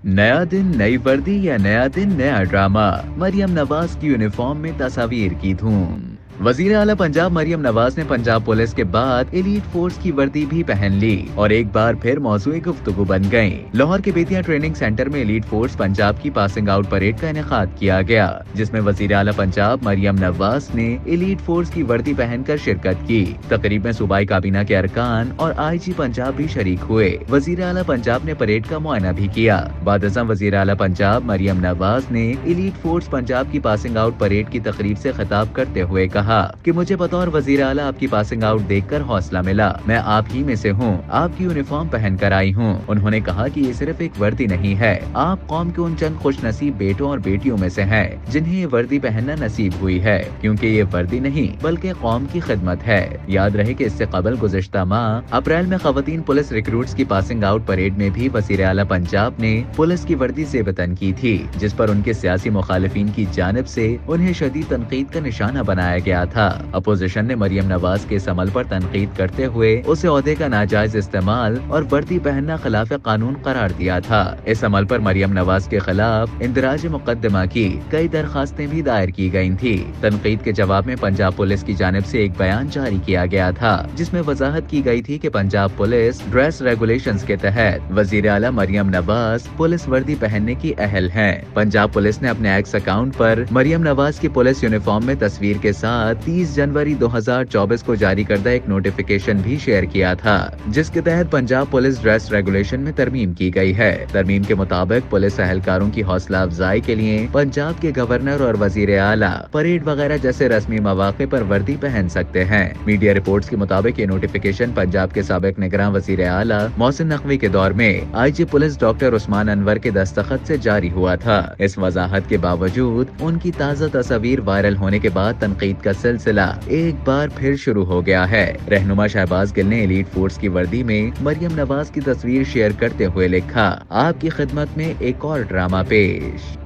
नया दिन नई वर्दी या नया दिन नया ड्रामा, मरियम नवाज की यूनिफॉर्म में तस्वीर की धूम। वजीर आला पंजाब मरियम नवाज ने पंजाब पुलिस के बाद एलीट फोर्स की वर्दी भी पहन ली और एक बार फिर मौजूए गुफ्तगू बन गयी। लाहौर के बेतिया ट्रेनिंग सेंटर में एलीट फोर्स पंजाब की पासिंग आउट परेड का इनेकाद किया गया, जिसमें वजीर आला पंजाब मरियम नवाज ने एलीट फोर्स की वर्दी पहनकर शिरकत की। तकरीब में सूबाई काबीना के अरकान और IG पंजाब भी शरीक हुए। वजीर आला पंजाब ने परेड का मुआयना भी किया। बादशाह वजीर आला पंजाब मरियम नवाज ने एलीट फोर्स पंजाब की पासिंग आउट परेड की तकरीब से खिताब करते हुए कहा कि मुझे बतौर वजीर आला आपकी पासिंग आउट देखकर हौसला मिला। मैं आप ही में से हूँ, आपकी यूनिफॉर्म पहन कर आई हूँ। उन्होंने कहा कि ये सिर्फ एक वर्दी नहीं है, आप कौम के उन चंद खुश नसीब बेटों और बेटियों में से हैं जिन्हें ये वर्दी पहनना नसीब हुई है, क्योंकि ये वर्दी नहीं बल्कि कौम की खिदमत है। याद रहे कि इससे कबल गुज़िश्ता माह अप्रैल में खवातीन पुलिस रिक्रूट्स की पासिंग आउट परेड में भी वजीर आला पंजाब ने पुलिस की वर्दी से वतन की थी, जिस पर उनके सियासी मुखालिफिन की जानिब से उन्हें शदीद तनकीद का निशाना बनाया गया था। अपोजिशन ने मरियम नवाज के इस अमल पर तनकीद करते हुए उसे ओहदे का नाजायज इस्तेमाल और वर्दी पहनना खिलाफ कानून करार दिया था। इस अमल पर मरियम नवाज के खिलाफ इंदराज मुकदमा की कई दरखास्तें भी दायर की गयी थी। तनकीद के जवाब में पंजाब पुलिस की जानिब से एक बयान जारी किया गया था, जिसमें वजाहत की गई थी कि पंजाब पुलिस ड्रेस रेगुलेशंस के तहत वजीर आला मरियम नवाज पुलिस वर्दी पहनने की अहल हैं। पंजाब पुलिस ने अपने एक्स अकाउंट पर मरियम नवाज की पुलिस यूनिफॉर्म में तस्वीर के साथ 30 जनवरी 2024 को जारी करदा एक नोटिफिकेशन भी शेयर किया था, जिसके तहत पंजाब पुलिस ड्रेस रेगुलेशन में तरमीम की गई है। तरमीम के मुताबिक पुलिस अहलकारों की हौसला अफजाई के लिए पंजाब के गवर्नर और वजीर आला परेड वगैरह जैसे रस्मी मौके पर वर्दी पहन सकते हैं। मीडिया रिपोर्ट्स के मुताबिक ये नोटिफिकेशन पंजाब के साबिक निगरान वजीर आला मोहसिन नकवी के दौर में IG police doctor Usman Anwar के दस्तखत से जारी हुआ था। इस वजाहत के बावजूद उनकी ताज़ा तस्वीर वायरल होने के बाद तनकीद का सिलसिला एक बार फिर शुरू हो गया है। रहनुमा शहबाज गिल ने एलीट फोर्स की वर्दी में मरियम नवाज की तस्वीर शेयर करते हुए लिखा, आपकी खिदमत में एक और ड्रामा पेश।